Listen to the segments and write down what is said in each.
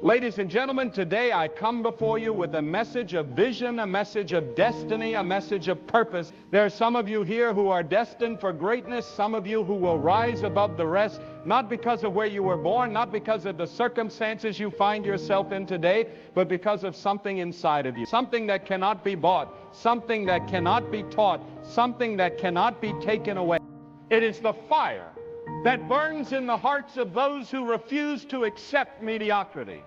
Ladies and gentlemen, today I come before you with a message of vision, a message of destiny, a message of purpose. There are some of you here who are destined for greatness, some of you who will rise above the rest, not because of where you were born, not because of the circumstances you find yourself in today, but because of something inside of you, something that cannot be bought, something that cannot be taught, something that cannot be taken away. It is the fire that burns in the hearts of those who refuse to accept mediocrity.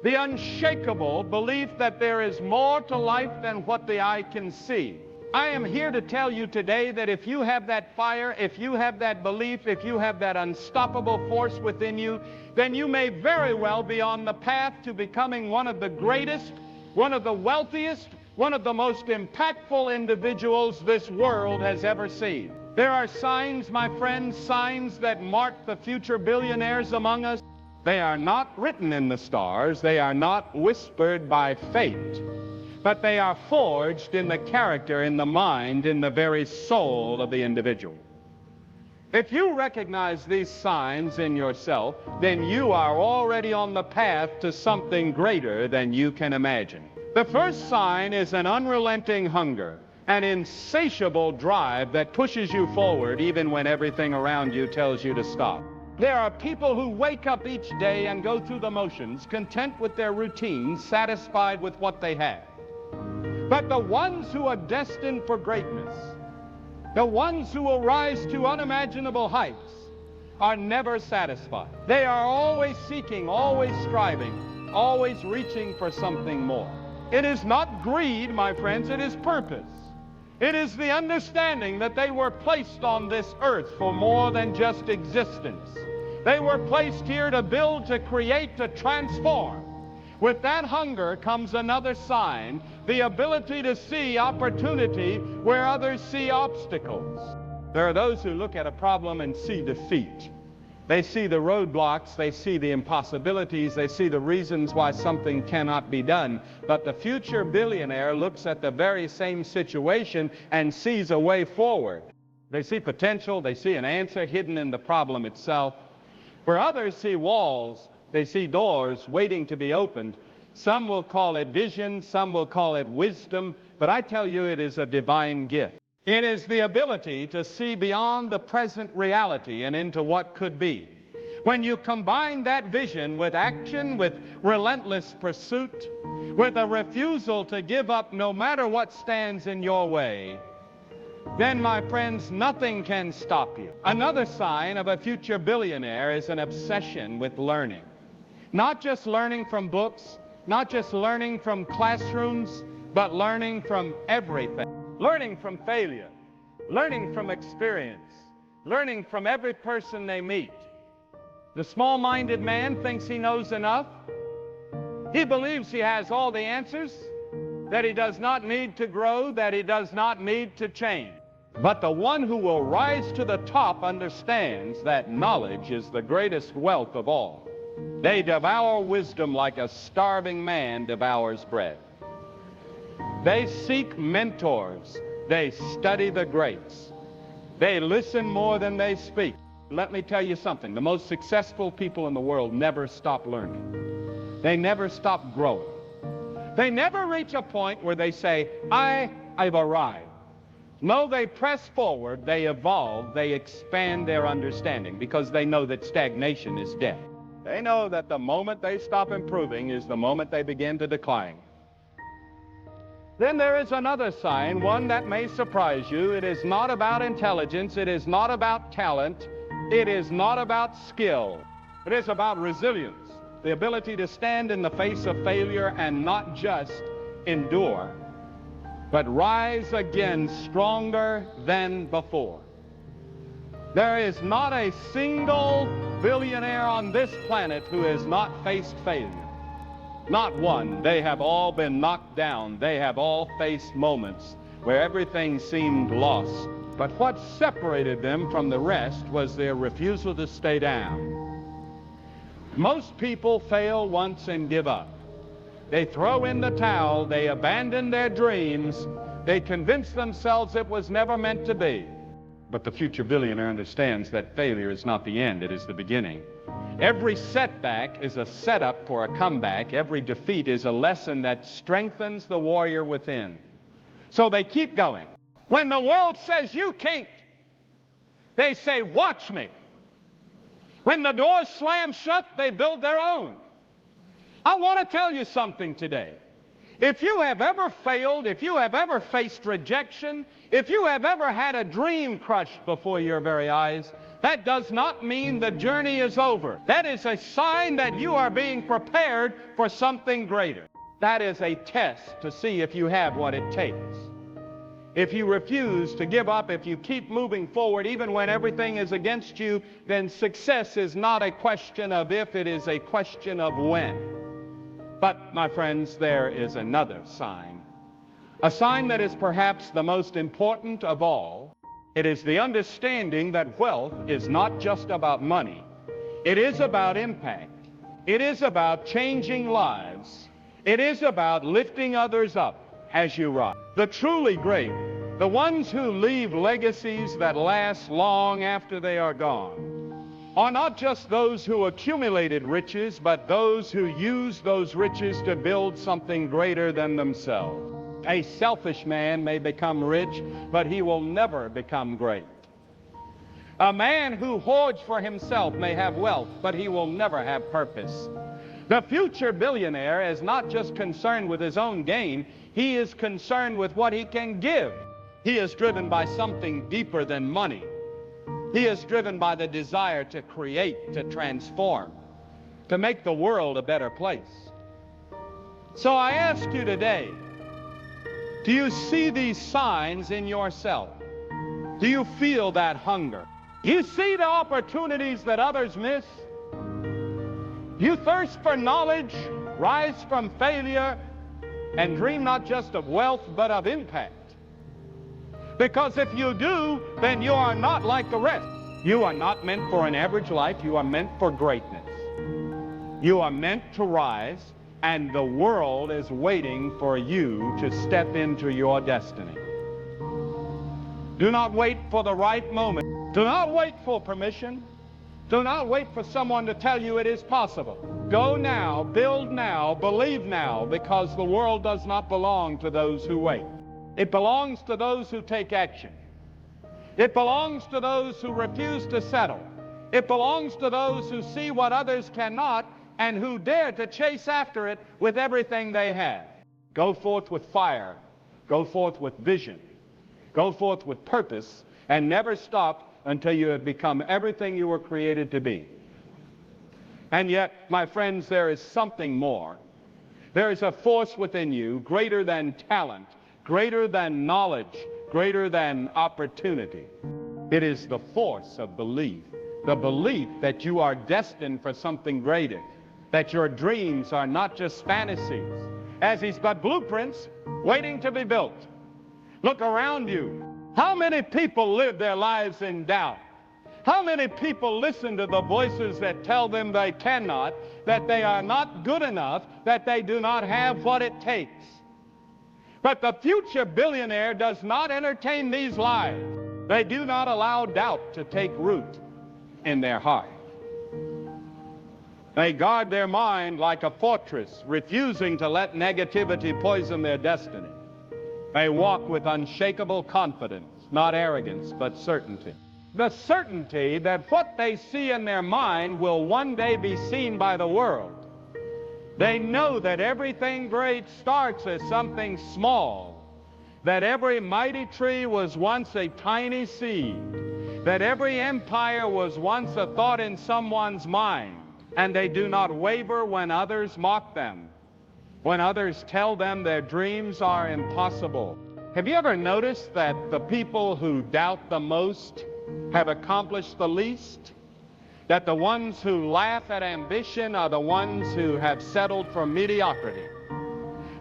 The unshakable belief that there is more to life than what the eye can see. I am here to tell you today that if you have that fire, if you have that belief, if you have that unstoppable force within you, then you may very well be on the path to becoming one of the greatest, one of the wealthiest, one of the most impactful individuals this world has ever seen. There are signs, my friends, signs that mark the future billionaires among us. They are not written in the stars, they are not whispered by fate, but they are forged in the character, in the mind, in the very soul of the individual. If you recognize these signs in yourself, then you are already on the path to something greater than you can imagine. The first sign is an unrelenting hunger, an insatiable drive that pushes you forward even when everything around you tells you to stop. There are people who wake up each day and go through the motions, content with their routines, satisfied with what they have. But the ones who are destined for greatness, the ones who will rise to unimaginable heights, are never satisfied. They are always seeking, always striving, always reaching for something more. It is not greed, my friends, it is purpose. It is the understanding that they were placed on this earth for more than just existence. They were placed here to build, to create, to transform. With that hunger comes another sign, the ability to see opportunity where others see obstacles. There are those who look at a problem and see defeat. They see the roadblocks, they see the impossibilities, they see the reasons why something cannot be done. But the future billionaire looks at the very same situation and sees a way forward. They see potential, they see an answer hidden in the problem itself. Where others see walls, they see doors waiting to be opened. Some will call it vision, some will call it wisdom, but I tell you it is a divine gift. It is the ability to see beyond the present reality and into what could be. When you combine that vision with action, with relentless pursuit, with a refusal to give up no matter what stands in your way, then, my friends, nothing can stop you. Another sign of a future billionaire is an obsession with learning. Not just learning from books, not just learning from classrooms, but learning from everything. Learning from failure, learning from experience, learning from every person they meet. The small-minded man thinks he knows enough. He believes he has all the answers, that he does not need to grow, that he does not need to change. But the one who will rise to the top understands that knowledge is the greatest wealth of all. They devour wisdom like a starving man devours bread. They seek mentors. They study the greats. They listen more than they speak. Let me tell you something. The most successful people in the world never stop learning. They never stop growing. They never reach a point where they say, I've arrived. No, they press forward, they evolve, they expand their understanding because they know that stagnation is death. They know that the moment they stop improving is the moment they begin to decline. Then there is another sign, one that may surprise you. It is not about intelligence, it is not about talent, it is not about skill. It is about resilience, the ability to stand in the face of failure and not just endure, but rise again stronger than before. There is not a single billionaire on this planet who has not faced failure. Not one. They have all been knocked down. They have all faced moments where everything seemed lost. But what separated them from the rest was their refusal to stay down. Most people fail once and give up. They throw in the towel, they abandon their dreams, they convince themselves it was never meant to be. But the future billionaire understands that failure is not the end, it is the beginning. Every setback is a setup for a comeback. Every defeat is a lesson that strengthens the warrior within. So they keep going. When the world says you can't, they say, watch me. When the doors slam shut, they build their own. I want to tell you something today. If you have ever failed, if you have ever faced rejection, if you have ever had a dream crushed before your very eyes, that does not mean the journey is over. That is a sign that you are being prepared for something greater. That is a test to see if you have what it takes. If you refuse to give up, if you keep moving forward even when everything is against you, then success is not a question of if, it is a question of when. But, my friends, there is another sign. A sign that is perhaps the most important of all. It is the understanding that wealth is not just about money. It is about impact. It is about changing lives. It is about lifting others up as you rise. The truly great, the ones who leave legacies that last long after they are gone, are not just those who accumulated riches, but those who use those riches to build something greater than themselves. A selfish man may become rich, but he will never become great. A man who hoards for himself may have wealth, but he will never have purpose. The future billionaire is not just concerned with his own gain, he is concerned with what he can give. He is driven by something deeper than money. He is driven by the desire to create, to transform, to make the world a better place. So I ask you today, do you see these signs in yourself? Do you feel that hunger? You see the opportunities that others miss? You thirst for knowledge, rise from failure, and dream not just of wealth, but of impact. Because if you do, then you are not like the rest. You are not meant for an average life. You are meant for greatness. You are meant to rise, and the world is waiting for you to step into your destiny. Do not wait for the right moment. Do not wait for permission. Do not wait for someone to tell you it is possible. Go now, build now, believe now, because the world does not belong to those who wait. It belongs to those who take action. It belongs to those who refuse to settle. It belongs to those who see what others cannot and who dare to chase after it with everything they have. Go forth with fire. Go forth with vision. Go forth with purpose, and never stop until you have become everything you were created to be. And yet, my friends, there is something more. There is a force within you greater than talent, greater than knowledge, greater than opportunity. It is the force of belief, the belief that you are destined for something greater, that your dreams are not just fantasies, as he's got blueprints waiting to be built. Look around you. How many people live their lives in doubt? How many people listen to the voices that tell them they cannot, that they are not good enough, that they do not have what it takes? But the future billionaire does not entertain these lies. They do not allow doubt to take root in their heart. They guard their mind like a fortress, refusing to let negativity poison their destiny. They walk with unshakable confidence, not arrogance, but certainty. The certainty that what they see in their mind will one day be seen by the world. They know that everything great starts as something small, that every mighty tree was once a tiny seed, that every empire was once a thought in someone's mind, and they do not waver when others mock them, when others tell them their dreams are impossible. Have you ever noticed that the people who doubt the most have accomplished the least? That the ones who laugh at ambition are the ones who have settled for mediocrity.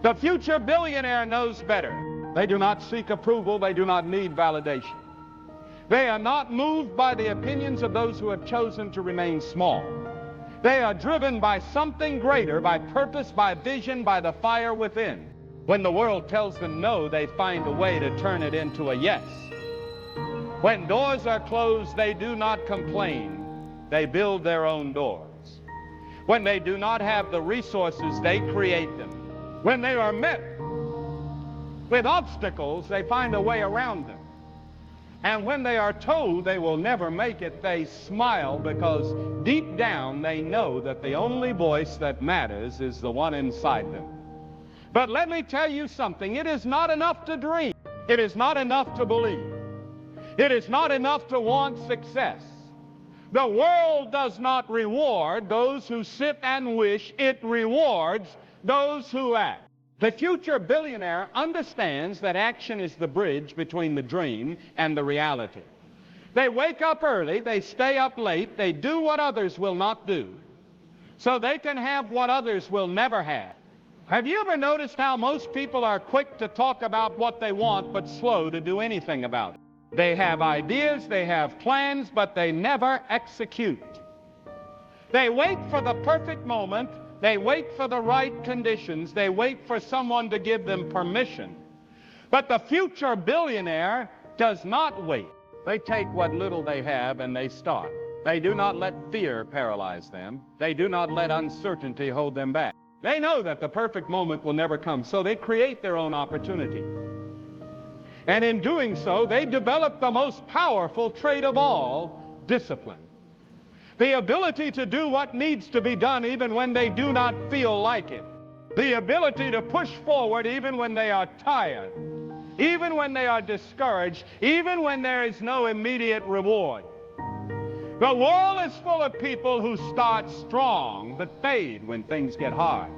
The future billionaire knows better. They do not seek approval. They do not need validation. They are not moved by the opinions of those who have chosen to remain small. They are driven by something greater, by purpose, by vision, by the fire within. When the world tells them no, they find a way to turn it into a yes. When doors are closed, they do not complain. they build their own doors. When they do not have the resources, they create them. When they are met with obstacles, they find a way around them. And when they are told they will never make it, they smile, because deep down they know that the only voice that matters is the one inside them. But let me tell you something. It is not enough to dream. It is not enough to believe. It is not enough to want success. The world does not reward those who sit and wish. It rewards those who act. The future billionaire understands that action is the bridge between the dream and the reality. They wake up early, they stay up late, they do what others will not do, so they can have what others will never have. Have you ever noticed how most people are quick to talk about what they want, but slow to do anything about it? They have ideas, they have plans, but they never execute. They wait for the perfect moment. They wait for the right conditions. They wait for someone to give them permission. But the future billionaire does not wait. They take what little they have and they start. They do not let fear paralyze them. They do not let uncertainty hold them back. They know that the perfect moment will never come, so they create their own opportunity. And in doing so, they develop the most powerful trait of all, discipline. The ability to do what needs to be done even when they do not feel like it. The ability to push forward even when they are tired, even when they are discouraged, even when there is no immediate reward. The world is full of people who start strong but fade when things get hard.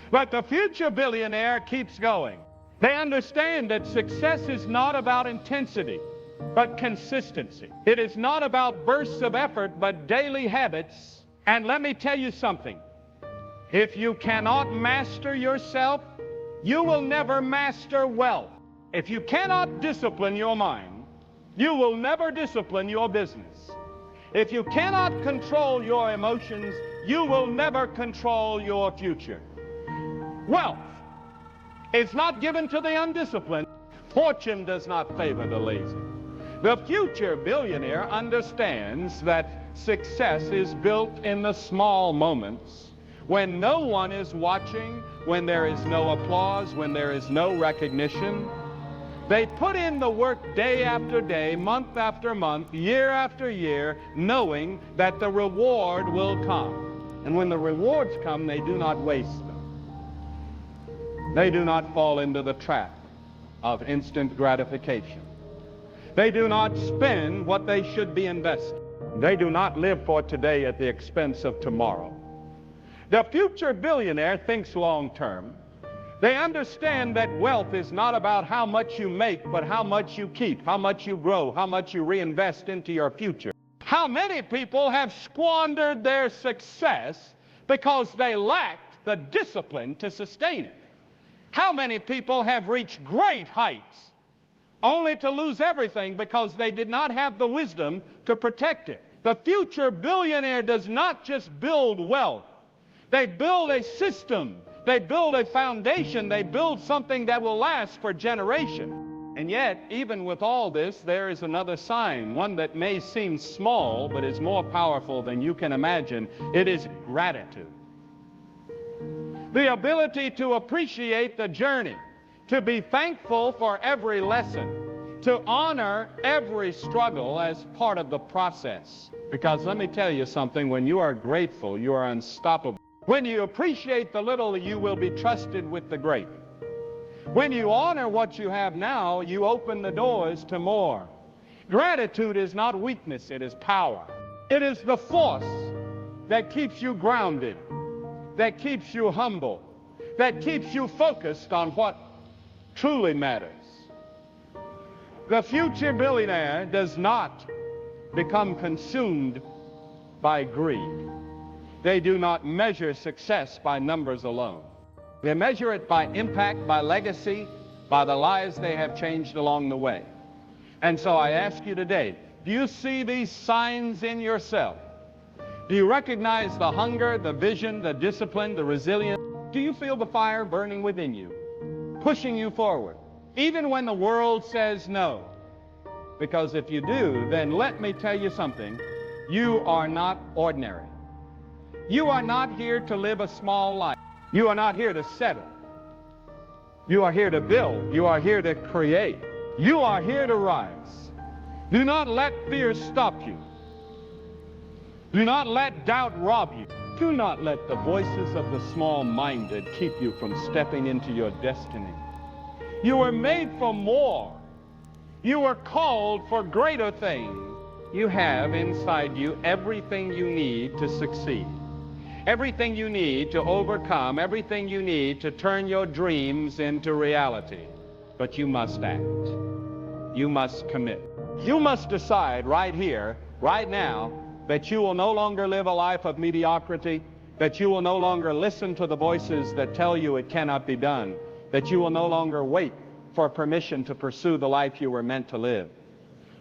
But the future billionaire keeps going. They understand that success is not about intensity, but consistency. It is not about bursts of effort, but daily habits. And let me tell you something. If you cannot master yourself, you will never master wealth. If you cannot discipline your mind, you will never discipline your business. If you cannot control your emotions, you will never control your future. Wealth is not given to the undisciplined. Fortune does not favor the lazy. The future billionaire understands that success is built in the small moments, when no one is watching, when there is no applause, when there is no recognition. They put in the work day after day, month after month, year after year, knowing that the reward will come. And when the rewards come, they do not waste them. They do not fall into the trap of instant gratification. They do not spend what they should be investing. They do not live for today at the expense of tomorrow. The future billionaire thinks long term. They understand that wealth is not about how much you make, but how much you keep, how much you grow, how much you reinvest into your future. How many people have squandered their success because they lacked the discipline to sustain it? How many people have reached great heights only to lose everything because they did not have the wisdom to protect it? The future billionaire does not just build wealth. They build a system. They build a foundation. They build something that will last for generations. And yet, even with all this, there is another sign, one that may seem small, but is more powerful than you can imagine. It is gratitude. The ability to appreciate the journey, to be thankful for every lesson, to honor every struggle as part of the process. Because let me tell you something, when you are grateful, you are unstoppable. When you appreciate the little, you will be trusted with the great. When you honor what you have now, you open the doors to more. Gratitude is not weakness, it is power. It is the force that keeps you grounded, that keeps you humble, that keeps you focused on what truly matters. The future billionaire does not become consumed by greed. They do not measure success by numbers alone. They measure it by impact, by legacy, by the lives they have changed along the way. And so I ask you today, do you see these signs in yourself? Do you recognize the hunger, the vision, the discipline, the resilience? Do you feel the fire burning within you, pushing you forward, even when the world says no? Because if you do, then let me tell you something. You are not ordinary. You are not here to live a small life. You are not here to settle. You are here to build. You are here to create. You are here to rise. Do not let fear stop you. Do not let doubt rob you. Do not let the voices of the small-minded keep you from stepping into your destiny. You were made for more. You were called for greater things. You have inside you everything you need to succeed. Everything you need to overcome, everything you need to turn your dreams into reality. But you must act. You must commit. You must decide right here, right now, that you will no longer live a life of mediocrity, that you will no longer listen to the voices that tell you it cannot be done, that you will no longer wait for permission to pursue the life you were meant to live.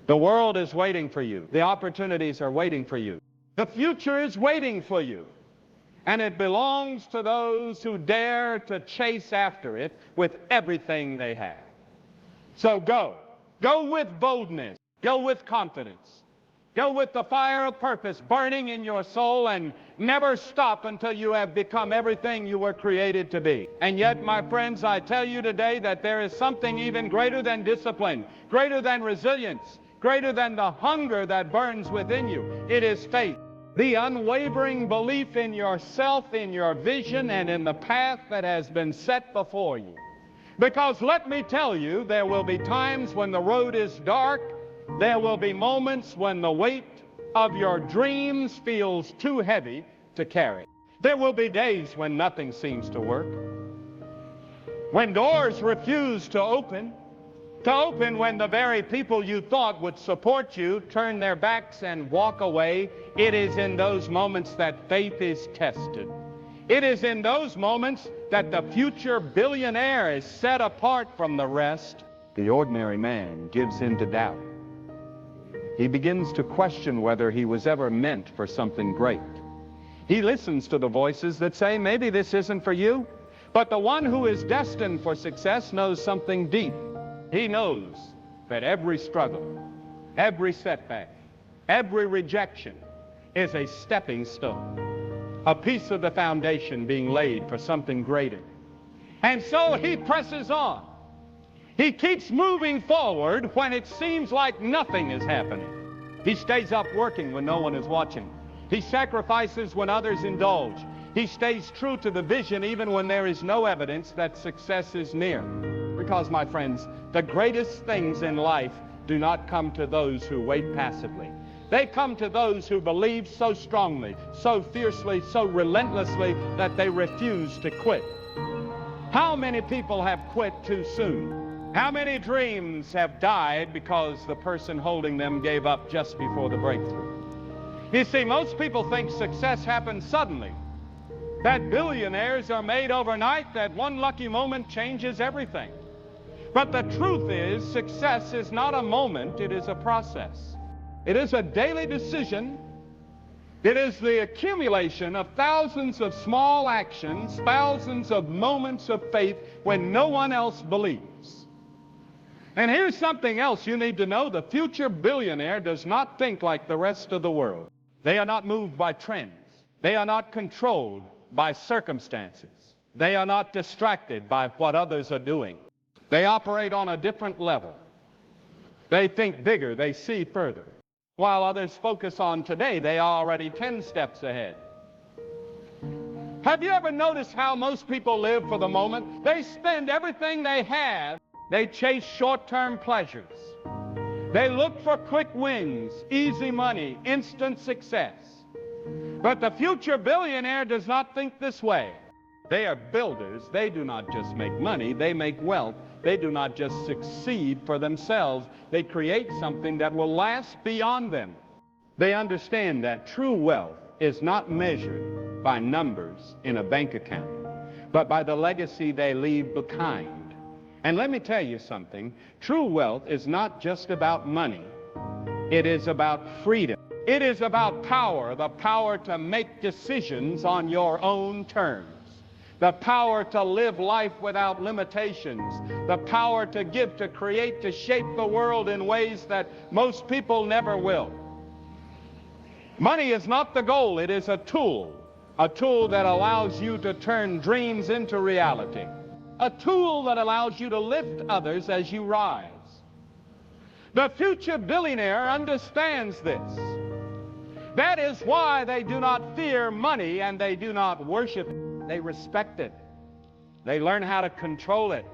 The world is waiting for you. The opportunities are waiting for you. The future is waiting for you. And it belongs to those who dare to chase after it with everything they have. So go. Go with boldness. Go with confidence. Go with the fire of purpose burning in your soul, and never stop until you have become everything you were created to be. And yet, my friends, I tell you today that there is something even greater than discipline, greater than resilience, greater than the hunger that burns within you. It is faith. The unwavering belief in yourself, in your vision, and in the path that has been set before you. Because let me tell you, there will be times when the road is dark. There will be moments when the weight of your dreams feels too heavy to carry. There will be days when nothing seems to work. When doors refuse to open when the very people you thought would support you turn their backs and walk away. It is in those moments that faith is tested. It is in those moments that the future billionaire is set apart from the rest. The ordinary man gives in to doubt. He begins to question whether he was ever meant for something great. He listens to the voices that say, maybe this isn't for you. But the one who is destined for success knows something deep. He knows that every struggle, every setback, every rejection is a stepping stone, a piece of the foundation being laid for something greater. And so he presses on. He keeps moving forward when it seems like nothing is happening. He stays up working when no one is watching. He sacrifices when others indulge. He stays true to the vision even when there is no evidence that success is near. Because, my friends, the greatest things in life do not come to those who wait passively. They come to those who believe so strongly, so fiercely, so relentlessly that they refuse to quit. How many people have quit too soon? How many dreams have died because the person holding them gave up just before the breakthrough? You see, most people think success happens suddenly, that billionaires are made overnight, that one lucky moment changes everything. But the truth is, success is not a moment, it is a process. It is a daily decision. It is the accumulation of thousands of small actions, thousands of moments of faith when no one else believes. And here's something else you need to know. The future billionaire does not think like the rest of the world. They are not moved by trends. They are not controlled by circumstances. They are not distracted by what others are doing. They operate on a different level. They think bigger. They see further. While others focus on today, they are already 10 steps ahead. Have you ever noticed how most people live for the moment? They spend everything they have. They chase short-term pleasures. They look for quick wins, easy money, instant success. But the future billionaire does not think this way. They are builders. They do not just make money, they make wealth. They do not just succeed for themselves. They create something that will last beyond them. They understand that true wealth is not measured by numbers in a bank account, but by the legacy they leave behind. And let me tell you something. True wealth is not just about money. It is about freedom. It is about power, the power to make decisions on your own terms, the power to live life without limitations, the power to give, to create, to shape the world in ways that most people never will. Money is not the goal, it is a tool that allows you to turn dreams into reality, a tool that allows you to lift others as you rise. The future billionaire understands this. That is why they do not fear money and they do not worship it. They respect it. They learn how to control it,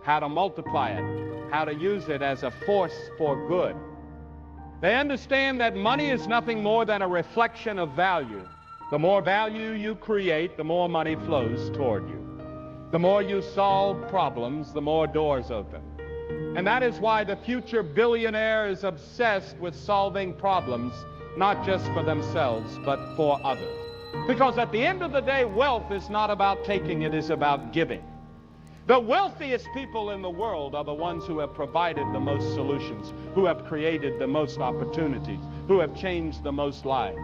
how to multiply it, how to use it as a force for good. They understand that money is nothing more than a reflection of value. The more value you create, the more money flows toward you. The more you solve problems, the more doors open. And that is why the future billionaire is obsessed with solving problems, not just for themselves, but for others. Because at the end of the day, wealth is not about taking, it is about giving. The wealthiest people in the world are the ones who have provided the most solutions, who have created the most opportunities, who have changed the most lives.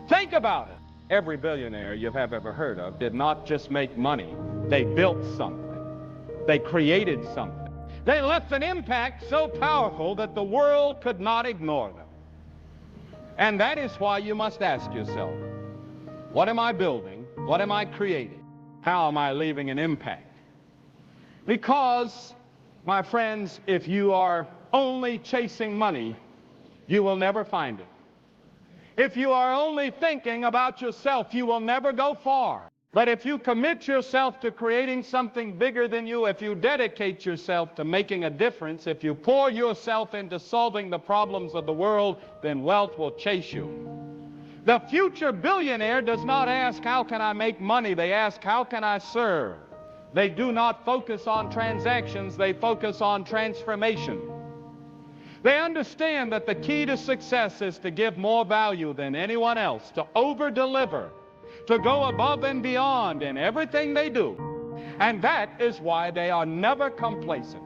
Think about it. Every billionaire you have ever heard of did not just make money. They built something. They created something. They left an impact so powerful that the world could not ignore them. And that is why you must ask yourself, what am I building? What am I creating? How am I leaving an impact? Because, my friends, if you are only chasing money, you will never find it. If you are only thinking about yourself, you will never go far. But if you commit yourself to creating something bigger than you, if you dedicate yourself to making a difference, if you pour yourself into solving the problems of the world, then wealth will chase you. The future billionaire does not ask, how can I make money? They ask, how can I serve? They do not focus on transactions, they focus on transformation. They understand that the key to success is to give more value than anyone else, to over-deliver, to go above and beyond in everything they do. And that is why they are never complacent.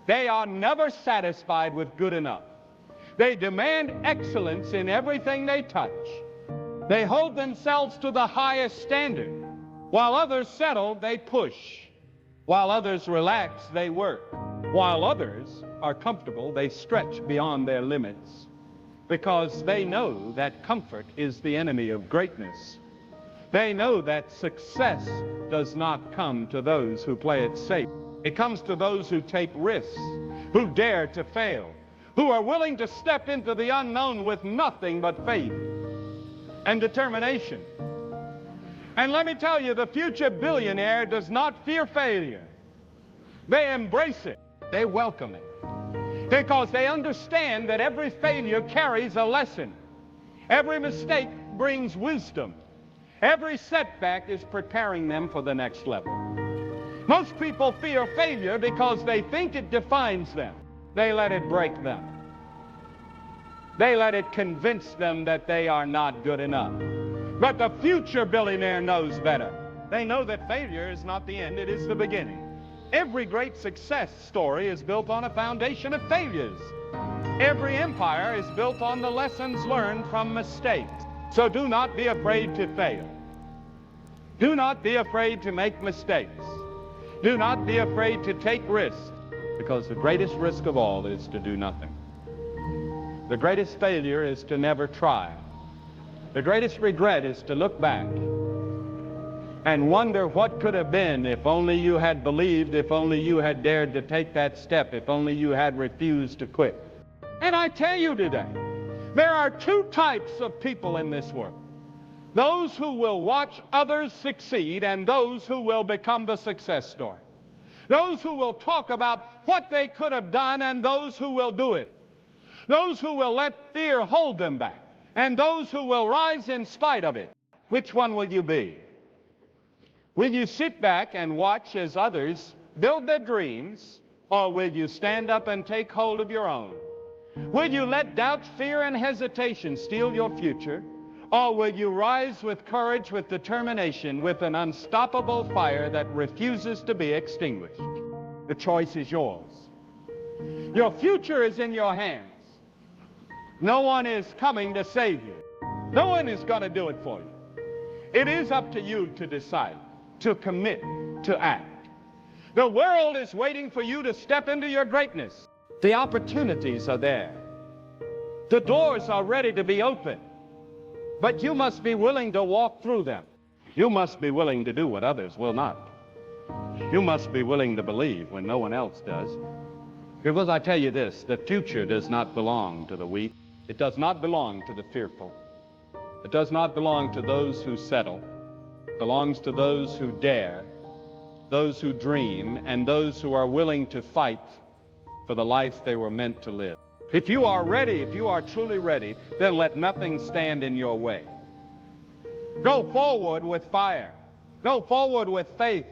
They are never satisfied with good enough. They demand excellence in everything they touch. They hold themselves to the highest standard. While others settle, they push. While others relax, they work. While others are comfortable, they stretch beyond their limits, because they know that comfort is the enemy of greatness. They know that success does not come to those who play it safe. It comes to those who take risks, who dare to fail, who are willing to step into the unknown with nothing but faith and determination. And let me tell you, the future billionaire does not fear failure. They embrace it. They welcome it. Because they understand that every failure carries a lesson. Every mistake brings wisdom. Every setback is preparing them for the next level. Most people fear failure because they think it defines them. They let it break them. They let it convince them that they are not good enough. But the future billionaire knows better. They know that failure is not the end, it is the beginning. Every great success story is built on a foundation of failures. Every empire is built on the lessons learned from mistakes. So do not be afraid to fail. Do not be afraid to make mistakes. Do not be afraid to take risks, because the greatest risk of all is to do nothing. The greatest failure is to never try. The greatest regret is to look back and wonder what could have been if only you had believed, if only you had dared to take that step, if only you had refused to quit. And I tell you today, there are two types of people in this world. Those who will watch others succeed and those who will become the success story. Those who will talk about what they could have done and those who will do it. Those who will let fear hold them back and those who will rise in spite of it. Which one will you be? Will you sit back and watch as others build their dreams, or will you stand up and take hold of your own? Will you let doubt, fear, and hesitation steal your future, or will you rise with courage, with determination, with an unstoppable fire that refuses to be extinguished? The choice is yours. Your future is in your hands. No one is coming to save you. No one is going to do it for you. It is up to you to decide, to commit, to act. The world is waiting for you to step into your greatness. The opportunities are there. The doors are ready to be opened, but you must be willing to walk through them. You must be willing to do what others will not. You must be willing to believe when no one else does. Because I tell you this, the future does not belong to the weak. It does not belong to the fearful. It does not belong to those who settle. It belongs to those who dare, those who dream, and those who are willing to fight for the life they were meant to live. If you are ready, if you are truly ready, then let nothing stand in your way. Go forward with fire. Go forward with faith.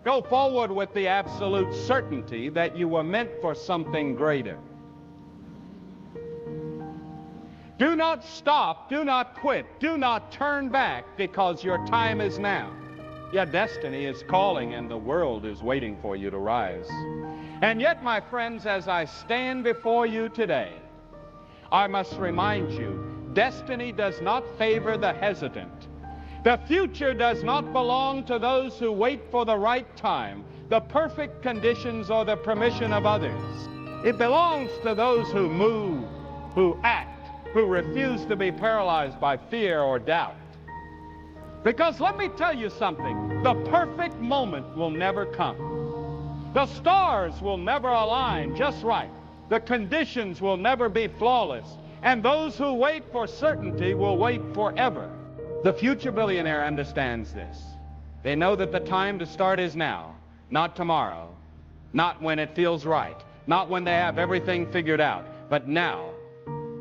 Go forward with the absolute certainty that you were meant for something greater. Do not stop. Do not quit. Do not turn back, because your time is now. Your destiny is calling, and the world is waiting for you to rise. And yet, my friends, as I stand before you today, I must remind you, destiny does not favor the hesitant. The future does not belong to those who wait for the right time, the perfect conditions, or the permission of others. It belongs to those who move, who act, who refuse to be paralyzed by fear or doubt. Because let me tell you something, the perfect moment will never come. The stars will never align just right. The conditions will never be flawless. And those who wait for certainty will wait forever. The future billionaire understands this. They know that the time to start is now, not tomorrow, not when it feels right, not when they have everything figured out, but now,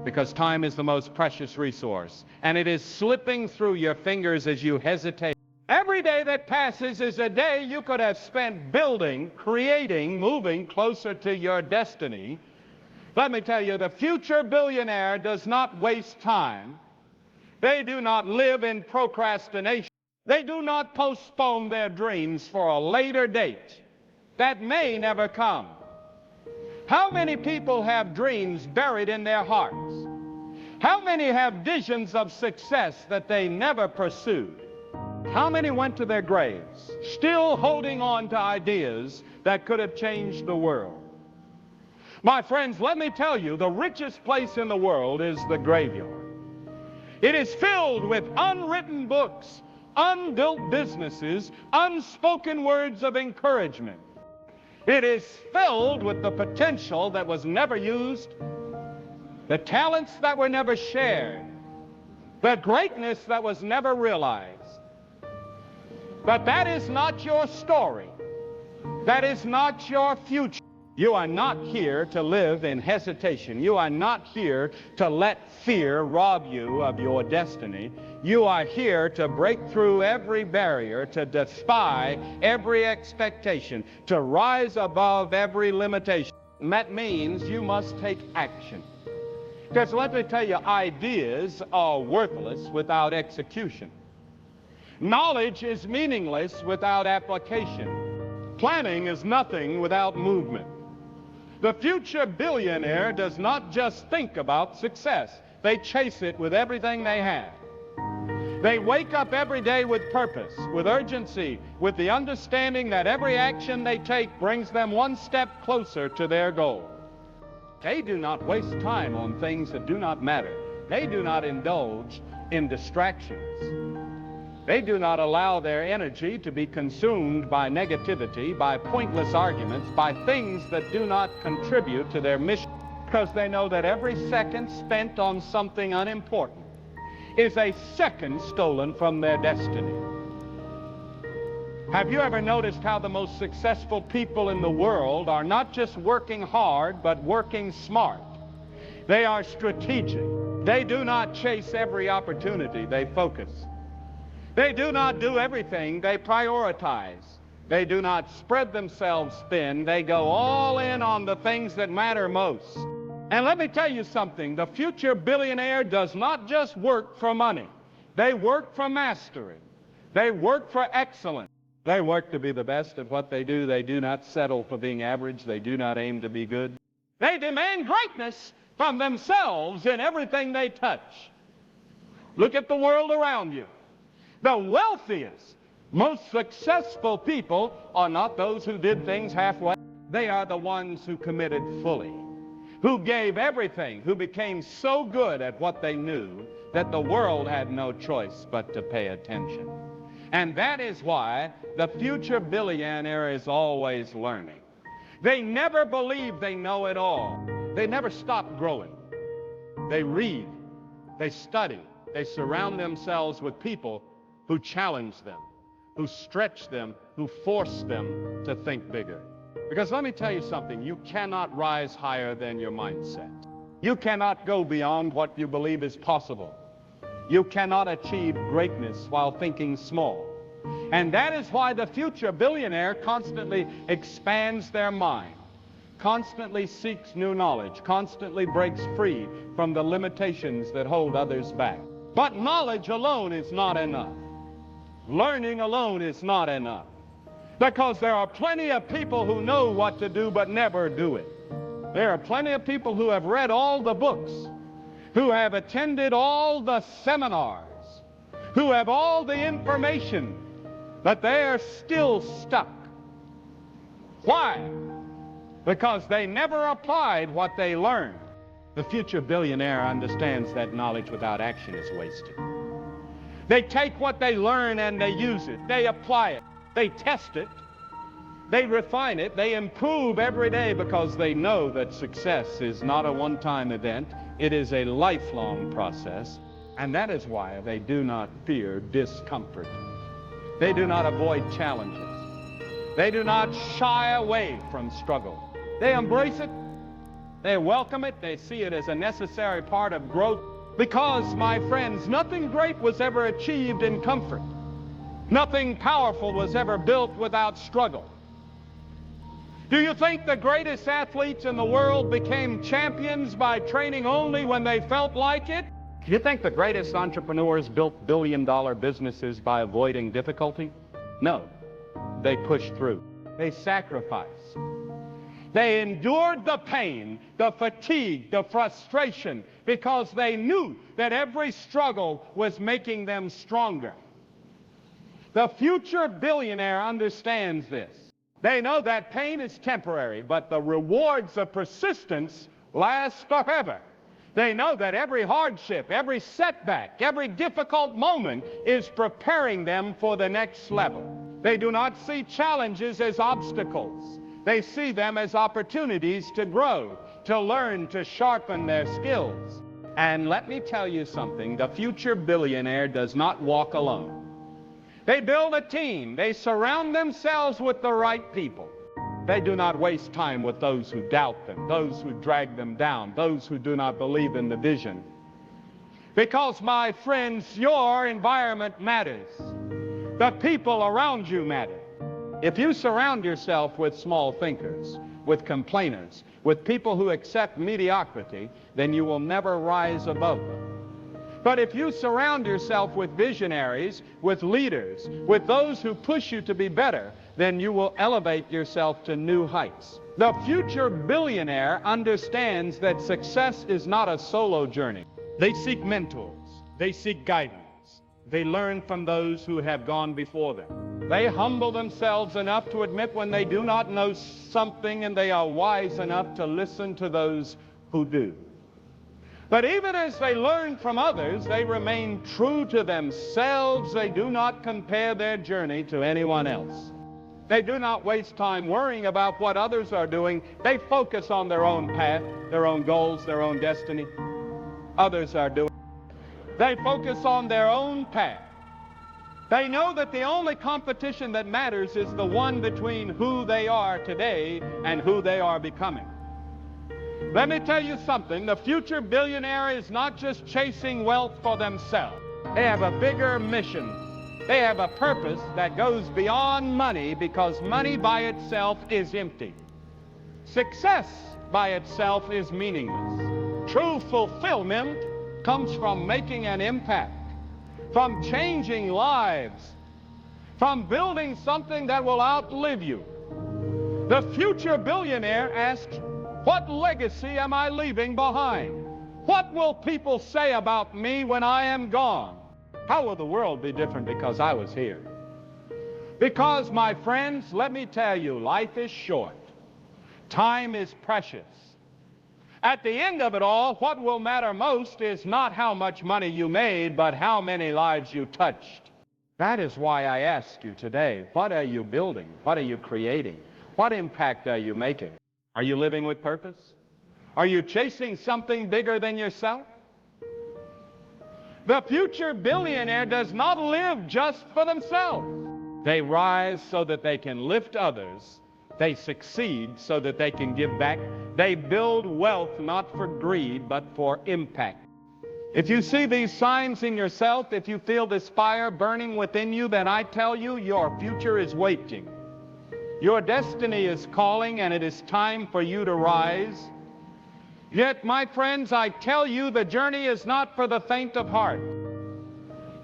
because time is the most precious resource, and it is slipping through your fingers as you hesitate. Every day that passes is a day you could have spent building, creating, moving closer to your destiny. Let me tell you, the future billionaire does not waste time. They do not live in procrastination. They do not postpone their dreams for a later date that may never come. How many people have dreams buried in their hearts? How many have visions of success that they never pursued? How many went to their graves still holding on to ideas that could have changed the world? My friends, let me tell you, the richest place in the world is the graveyard. It is filled with unwritten books, unbuilt businesses, unspoken words of encouragement. It is filled with the potential that was never used, the talents that were never shared, the greatness that was never realized. But that is not your story. That is not your future. You are not here to live in hesitation. You are not here to let fear rob you of your destiny. You are here to break through every barrier, to defy every expectation, to rise above every limitation. And that means you must take action. Because let me tell you, ideas are worthless without execution. Knowledge is meaningless without application. Planning is nothing without movement. The future billionaire does not just think about success. They chase it with everything they have. They wake up every day with purpose, with urgency, with the understanding that every action they take brings them one step closer to their goal. They do not waste time on things that do not matter. They do not indulge in distractions. They do not allow their energy to be consumed by negativity, by pointless arguments, by things that do not contribute to their mission, because they know that every second spent on something unimportant is a second stolen from their destiny. Have you ever noticed how the most successful people in the world are not just working hard, but working smart? They are strategic. They do not chase every opportunity. They focus. They do not do everything. They prioritize. They do not spread themselves thin. They go all in on the things that matter most. And let me tell you something. The future billionaire does not just work for money. They work for mastery. They work for excellence. They work to be the best at what they do. They do not settle for being average. They do not aim to be good. They demand greatness from themselves in everything they touch. Look at the world around you. The wealthiest, most successful people are not those who did things halfway. They are the ones who committed fully. who gave everything, who became so good at what they knew that the world had no choice but to pay attention. And that is why the future billionaire is always learning. They never believe they know it all. They never stop growing. They read, they study, they surround themselves with people who challenge them, who stretch them, who force them to think bigger. Because let me tell you something, you cannot rise higher than your mindset. You cannot go beyond what you believe is possible. You cannot achieve greatness while thinking small. And that is why the future billionaire constantly expands their mind, constantly seeks new knowledge, constantly breaks free from the limitations that hold others back. But knowledge alone is not enough. Learning alone is not enough. Because there are plenty of people who know what to do but never do it. There are plenty of people who have read all the books, who have attended all the seminars, who have all the information, but they are still stuck. Why? Because they never applied what they learned. The future billionaire understands that knowledge without action is wasted. They take what they learn and they use it. They apply it. They test it. They refine it. They improve every day because they know that success is not a one-time event. It is a lifelong process. And that is why they do not fear discomfort. They do not avoid challenges. They do not shy away from struggle. They embrace it. They welcome it. They see it as a necessary part of growth. Because, my friends, nothing great was ever achieved in comfort. Nothing powerful was ever built without struggle. Do you think the greatest athletes in the world became champions by training only when they felt like it? Do you think the greatest entrepreneurs built billion-dollar businesses by avoiding difficulty? No. They pushed through. They sacrificed. They endured the pain, the fatigue, the frustration, because they knew that every struggle was making them stronger. The future billionaire understands this. They know that pain is temporary, but the rewards of persistence last forever. They know that every hardship, every setback, every difficult moment is preparing them for the next level. They do not see challenges as obstacles. They see them as opportunities to grow, to learn, to sharpen their skills. And let me tell you something, the future billionaire does not walk alone. They build a team. They surround themselves with the right people. They do not waste time with those who doubt them, those who drag them down, those who do not believe in the vision. Because, my friends, your environment matters. The people around you matter. If you surround yourself with small thinkers, with complainers, with people who accept mediocrity, then you will never rise above them. But if you surround yourself with visionaries, with leaders, with those who push you to be better, then you will elevate yourself to new heights. The future billionaire understands that success is not a solo journey. They seek mentors. They seek guidance. They learn from those who have gone before them. They humble themselves enough to admit when they do not know something, and they are wise enough to listen to those who do. But even as they learn from others, they remain true to themselves. They do not compare their journey to anyone else. They do not waste time worrying about what others are doing. They focus on their own path, their own goals, their own destiny. Others are doing. They focus on their own path. They know that the only competition that matters is the one between who they are today and who they are becoming. Let me tell you something, the future billionaire is not just chasing wealth for themselves. They have a bigger mission. They have a purpose that goes beyond money, because money by itself is empty. Success by itself is meaningless. True fulfillment comes from making an impact, from changing lives, from building something that will outlive you. The future billionaire asks, what legacy am I leaving behind? What will people say about me when I am gone? How will the world be different because I was here? Because, my friends, let me tell you, life is short. Time is precious. At the end of it all, what will matter most is not how much money you made, but how many lives you touched. That is why I ask you today, what are you building? What are you creating? What impact are you making? Are you living with purpose? Are you chasing something bigger than yourself? The future billionaire does not live just for themselves. They rise so that they can lift others. They succeed so that they can give back. They build wealth not for greed, but for impact. If you see these signs in yourself, if you feel this fire burning within you, then I tell you, your future is waiting. Your destiny is calling, and it is time for you to rise. Yet, my friends, I tell you, the journey is not for the faint of heart.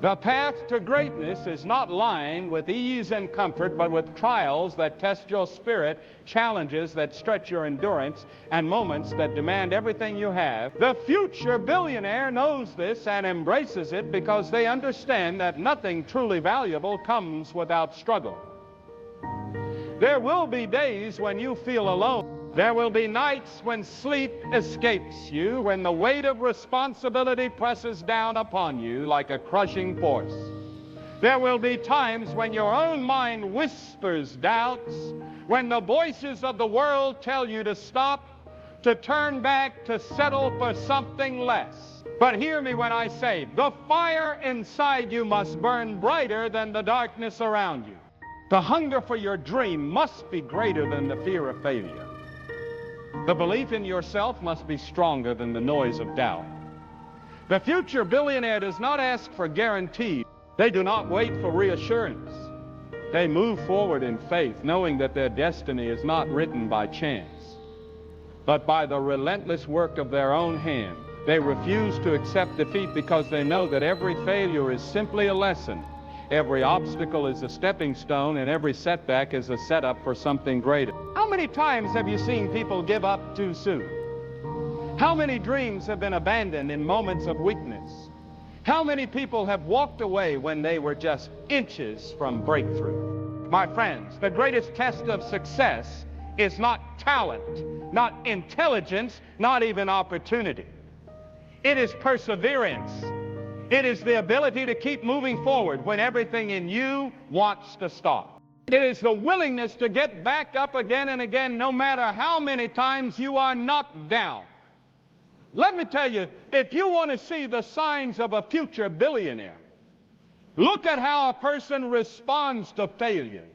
The path to greatness is not lined with ease and comfort, but with trials that test your spirit, challenges that stretch your endurance, and moments that demand everything you have. The future billionaire knows this and embraces it because they understand that nothing truly valuable comes without struggle. There will be days when you feel alone. There will be nights when sleep escapes you, when the weight of responsibility presses down upon you like a crushing force. There will be times when your own mind whispers doubts, when the voices of the world tell you to stop, to turn back, to settle for something less. But hear me when I say, the fire inside you must burn brighter than the darkness around you. The hunger for your dream must be greater than the fear of failure. The belief in yourself must be stronger than the noise of doubt. The future billionaire does not ask for guarantee. They do not wait for reassurance. They move forward in faith, knowing that their destiny is not written by chance, but by the relentless work of their own hand. They refuse to accept defeat because they know that every failure is simply a lesson. Every obstacle is a stepping stone, and every setback is a setup for something greater. How many times have you seen people give up too soon? How many dreams have been abandoned in moments of weakness? How many people have walked away when they were just inches from breakthrough? My friends, the greatest test of success is not talent, not intelligence, not even opportunity. It is perseverance. It is the ability to keep moving forward when everything in you wants to stop. It is the willingness to get back up again and again, no matter how many times you are knocked down. Let me tell you, if you want to see the signs of a future billionaire, look at how a person responds to failure.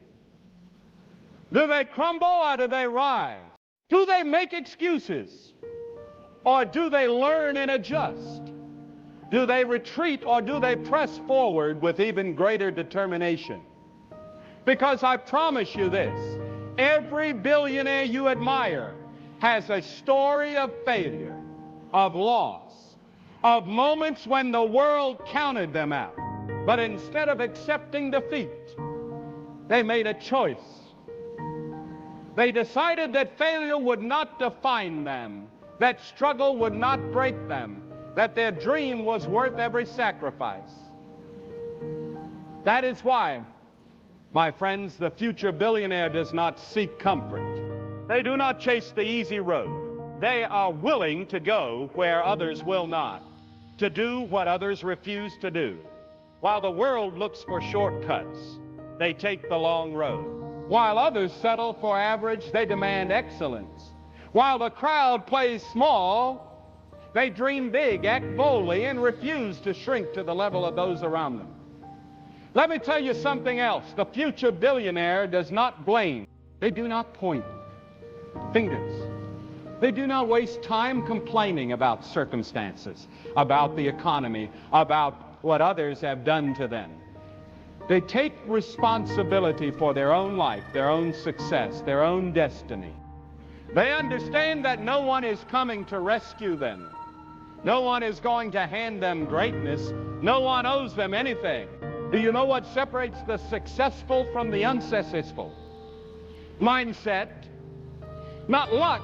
Do they crumble or do they rise? Do they make excuses or do they learn and adjust? Do they retreat or do they press forward with even greater determination? Because I promise you this, every billionaire you admire has a story of failure, of loss, of moments when the world counted them out. But instead of accepting defeat, they made a choice. They decided that failure would not define them, that struggle would not break them, that their dream was worth every sacrifice. That is why, my friends, the future billionaire does not seek comfort. They do not chase the easy road. They are willing to go where others will not, to do what others refuse to do. While the world looks for shortcuts, they take the long road. While others settle for average, they demand excellence. While the crowd plays small, they dream big, act boldly, and refuse to shrink to the level of those around them. Let me tell you something else. The future billionaire does not blame. They do not point fingers. They do not waste time complaining about circumstances, about the economy, about what others have done to them. They take responsibility for their own life, their own success, their own destiny. They understand that no one is coming to rescue them. No one is going to hand them greatness. No one owes them anything. Do you know what separates the successful from the unsuccessful? Mindset, not luck,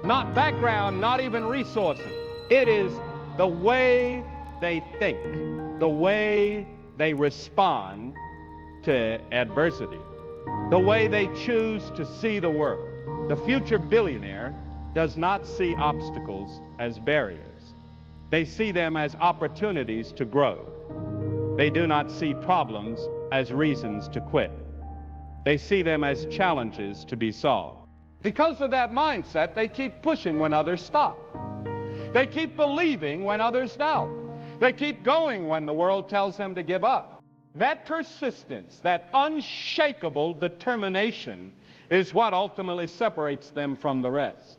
not background, not even resources. It is the way they think, the way they respond to adversity, the way they choose to see the world. The future billionaire does not see obstacles as barriers. They see them as opportunities to grow. They do not see problems as reasons to quit. They see them as challenges to be solved. Because of that mindset, they keep pushing when others stop. They keep believing when others doubt. They keep going when the world tells them to give up. That persistence, that unshakable determination is what ultimately separates them from the rest.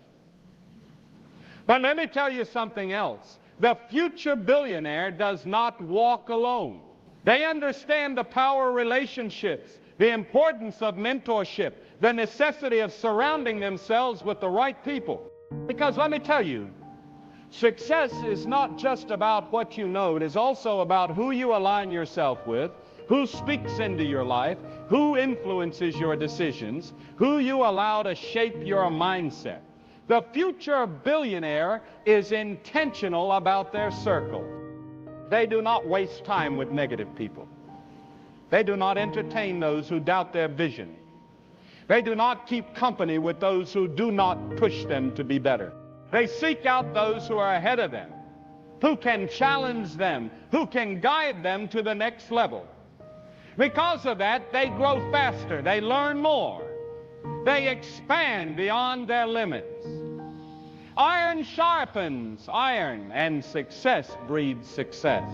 But let me tell you something else. The future billionaire does not walk alone. They understand the power of relationships, the importance of mentorship, the necessity of surrounding themselves with the right people. Because let me tell you, success is not just about what you know. It is also about who you align yourself with, who speaks into your life, who influences your decisions, who you allow to shape your mindset. The future billionaire is intentional about their circle. They do not waste time with negative people. They do not entertain those who doubt their vision. They do not keep company with those who do not push them to be better. They seek out those who are ahead of them, who can challenge them, who can guide them to the next level. Because of that, they grow faster, they learn more, they expand beyond their limits. Iron sharpens iron, and success breeds success.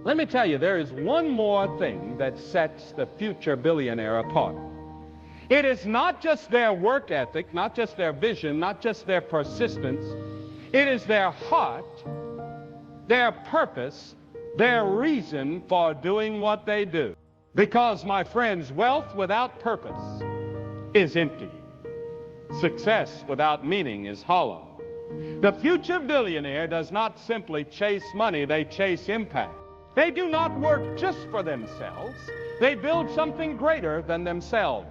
Let me tell you, there is one more thing that sets the future billionaire apart. It is not just their work ethic, not just their vision, not just their persistence. It is their heart, their purpose, their reason for doing what they do. Because, my friends, wealth without purpose is empty. Success without meaning is hollow. The future billionaire does not simply chase money, they chase impact. They do not work just for themselves. They build something greater than themselves.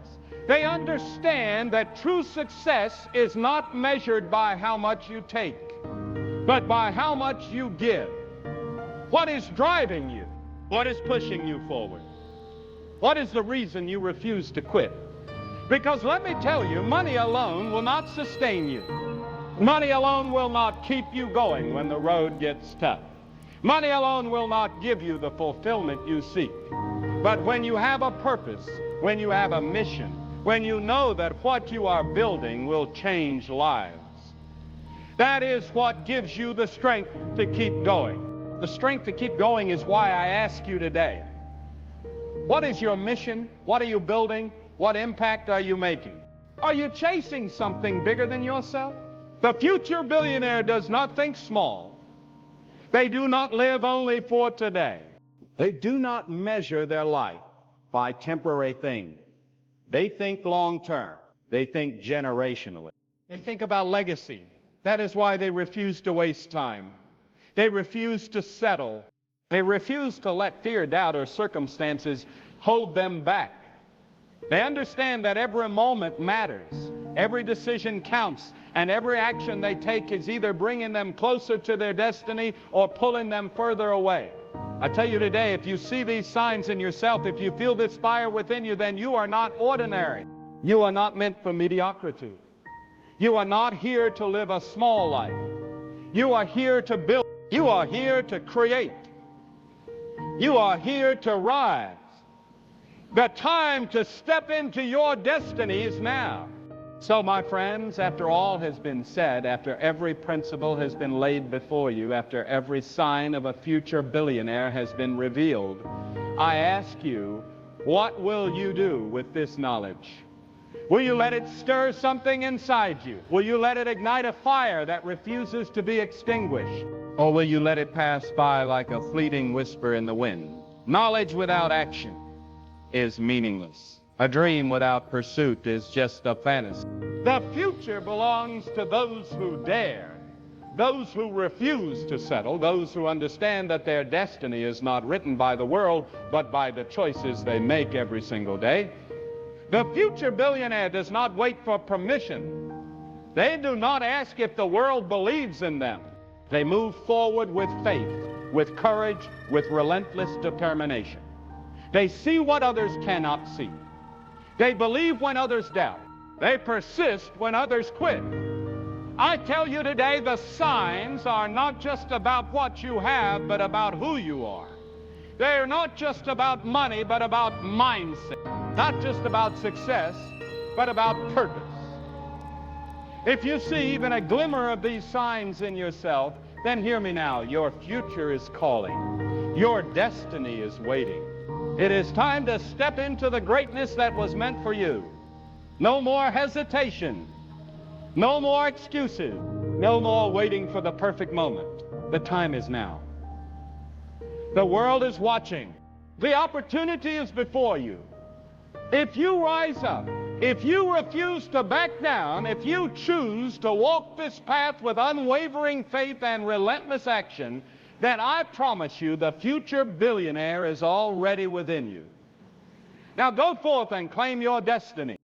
They understand that true success is not measured by how much you take, but by how much you give. What is driving you? What is pushing you forward? What is the reason you refuse to quit? Because let me tell you, money alone will not sustain you. Money alone will not keep you going when the road gets tough. Money alone will not give you the fulfillment you seek. But when you have a purpose, when you have a mission, when you know that what you are building will change lives, that is what gives you the strength to keep going. The strength to keep going is why I ask you today, what is your mission? What are you building? What impact are you making? Are you chasing something bigger than yourself? The future billionaire does not think small. They do not live only for today. They do not measure their life by temporary things. They think long term. They think generationally. They think about legacy. That is why they refuse to waste time. They refuse to settle. They refuse to let fear, doubt, or circumstances hold them back. They understand that every moment matters. Every decision counts, and every action they take is either bringing them closer to their destiny or pulling them further away. I tell you today, if you see these signs in yourself, if you feel this fire within you, then you are not ordinary. You are not meant for mediocrity. You are not here to live a small life. You are here to build. You are here to create. You are here to rise. The time to step into your destiny is now. So, my friends, after all has been said, after every principle has been laid before you, after every sign of a future billionaire has been revealed, I ask you, what will you do with this knowledge? Will you let it stir something inside you? Will you let it ignite a fire that refuses to be extinguished? Or will you let it pass by like a fleeting whisper in the wind? Knowledge without action is meaningless. A dream without pursuit is just a fantasy. The future belongs to those who dare, those who refuse to settle, those who understand that their destiny is not written by the world, but by the choices they make every single day. The future billionaire does not wait for permission. They do not ask if the world believes in them. They move forward with faith, with courage, with relentless determination. They see what others cannot see. They believe when others doubt. They persist when others quit. I tell you today, the signs are not just about what you have, but about who you are. They're not just about money, but about mindset. Not just about success, but about purpose. If you see even a glimmer of these signs in yourself, then hear me now. Your future is calling. Your destiny is waiting. It is time to step into the greatness that was meant for you. No more hesitation. No more excuses. No more waiting for the perfect moment. The time is now. The world is watching. The opportunity is before you. If you rise up, if you refuse to back down, if you choose to walk this path with unwavering faith and relentless action, then I promise you the future billionaire is already within you. Now go forth and claim your destiny.